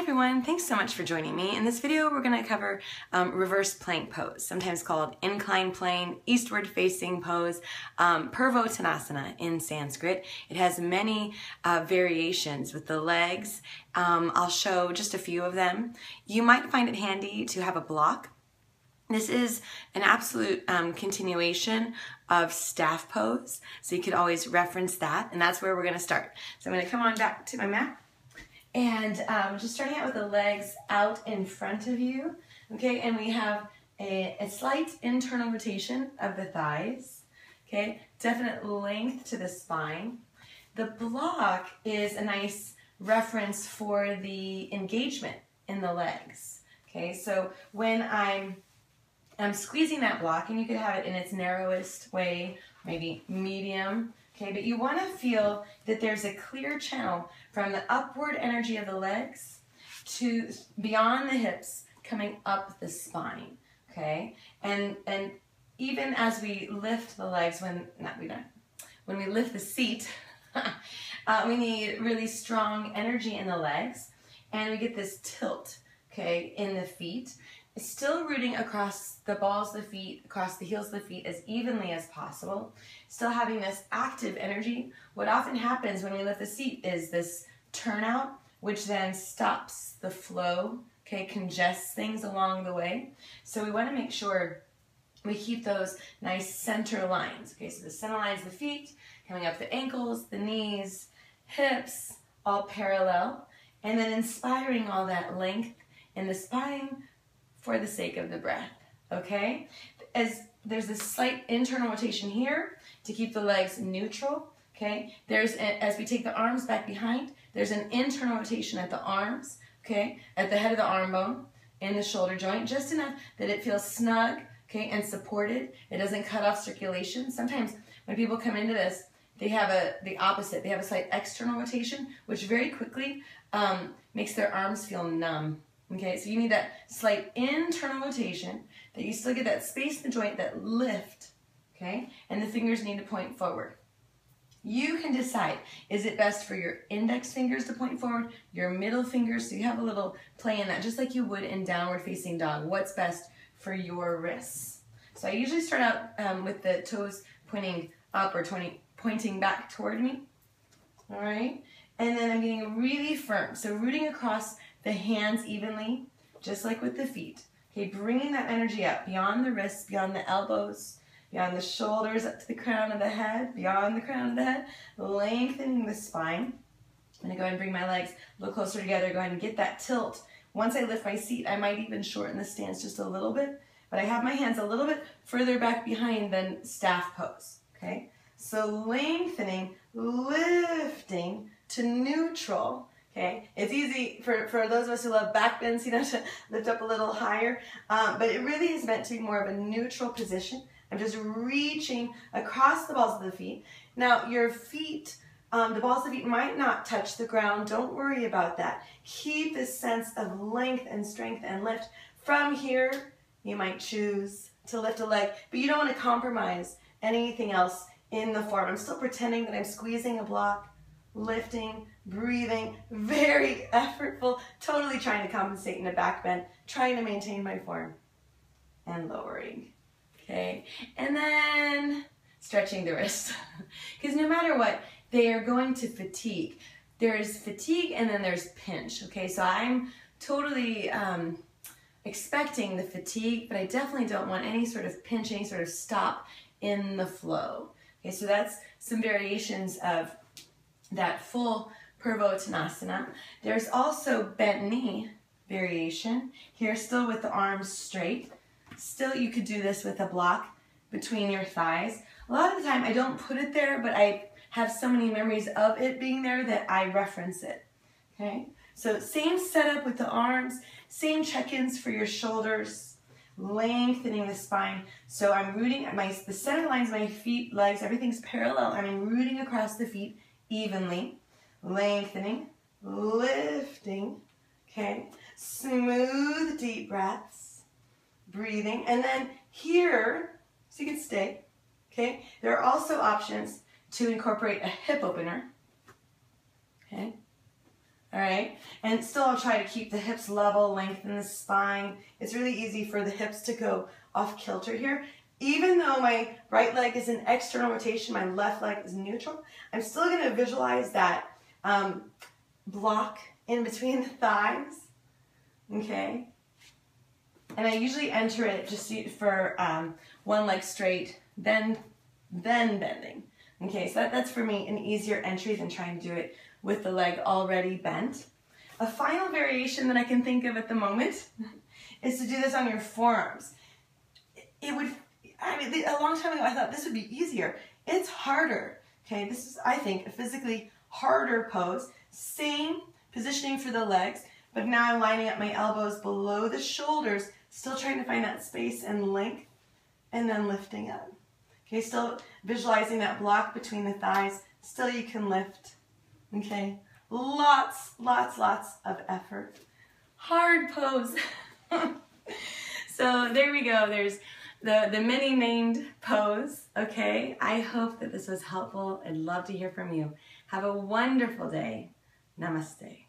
everyone, thanks so much for joining me. In this video we're going to cover reverse plank pose, sometimes called inclined plane, eastward facing pose, Purvottanasana in Sanskrit. It has many variations with the legs. I'll show just a few of them. You might find it handy to have a block. This is an absolute continuation of staff pose, so you could always reference that, and that's where we're going to start. So I'm going to come on back to my mat. And just starting out with the legs out in front of you, okay? And we have a slight internal rotation of the thighs, okay? Definite length to the spine. The block is a nice reference for the engagement in the legs, okay? So when I'm squeezing that block, and you could have it in its narrowest way, maybe medium, okay, but you want to feel that there's a clear channel from the upward energy of the legs to beyond the hips, coming up the spine, okay? And even as we lift the legs, when we lift the seat, we need really strong energy in the legs, and we get this tilt, okay, in the feet. Still rooting across the balls of the feet, across the heels of the feet as evenly as possible. Still having this active energy. What often happens when we lift the seat is this turnout, which then stops the flow, okay, congests things along the way. So we want to make sure we keep those nice center lines. Okay, so the center lines of the feet, coming up the ankles, the knees, hips, all parallel, and then inspiring all that length in the spine for the sake of the breath, okay? As there's this slight internal rotation here to keep the legs neutral, okay? As we take the arms back behind, there's an internal rotation at the arms, okay? At the head of the arm bone, in the shoulder joint, just enough that it feels snug, okay, and supported. It doesn't cut off circulation. Sometimes when people come into this, they have the opposite. They have a slight external rotation, which very quickly makes their arms feel numb. Okay, so you need that slight internal rotation, that you still get that space in the joint, that lift, okay? And the fingers need to point forward. You can decide, is it best for your index fingers to point forward, your middle fingers, so you have a little play in that, just like you would in downward facing dog. What's best for your wrists? So I usually start out with the toes pointing up or pointing back toward me, all right? And then I'm getting really firm, so rooting across the hands evenly, just like with the feet. Okay, bringing that energy up beyond the wrists, beyond the elbows, beyond the shoulders, up to the crown of the head, beyond the crown of the head, lengthening the spine. I'm gonna go ahead and bring my legs a little closer together, go ahead and get that tilt. Once I lift my seat, I might even shorten the stance just a little bit, but I have my hands a little bit further back behind than staff pose, okay? So lengthening, lifting to neutral. Okay, it's easy for those of us who love back bends, you know, to lift up a little higher, but it really is meant to be more of a neutral position. I'm just reaching across the balls of the feet. Now, your feet, the balls of the feet might not touch the ground. Don't worry about that. Keep this sense of length and strength and lift. From here, you might choose to lift a leg, but you don't want to compromise anything else in the form. I'm still pretending that I'm squeezing a block, lifting, breathing, very effortful, totally trying to compensate in a back bend, trying to maintain my form, and lowering, okay? And then stretching the wrist, because no matter what, they are going to fatigue. There's fatigue and then there's pinch, okay? So I'm totally expecting the fatigue, but I definitely don't want any sort of pinch, any sort of stop in the flow. Okay, so that's some variations of that full Purvottanasana. There's also bent knee variation. Here, still with the arms straight. Still, you could do this with a block between your thighs. A lot of the time, I don't put it there, but I have so many memories of it being there that I reference it. Okay? So same setup with the arms, same check-ins for your shoulders, lengthening the spine. So I'm rooting at the center lines of my feet, legs, everything's parallel. I'm rooting across the feet evenly, lengthening, lifting, okay? Smooth, deep breaths, breathing. And then here, so you can stay, okay? There are also options to incorporate a hip opener, okay? All right, and still I'll try to keep the hips level, lengthen the spine. It's really easy for the hips to go off kilter here. Even though my right leg is in external rotation, my left leg is neutral, I'm still going to visualize that block in between the thighs, okay? And I usually enter it just for one leg straight, then bending. Okay, so that's for me an easier entry than trying to do it with the leg already bent. A final variation that I can think of at the moment is to do this on your forearms. A long time ago I thought this would be easier. It's harder. Okay, this is, I think, a physically harder pose. Same positioning for the legs, but now I'm lining up my elbows below the shoulders, still trying to find that space and length, and then lifting up. Okay, still visualizing that block between the thighs. Still you can lift. Okay, lots of effort. Hard pose. So there we go. There's the many named pose. Okay, I hope that this was helpful. I'd love to hear from you. Have a wonderful day. Namaste.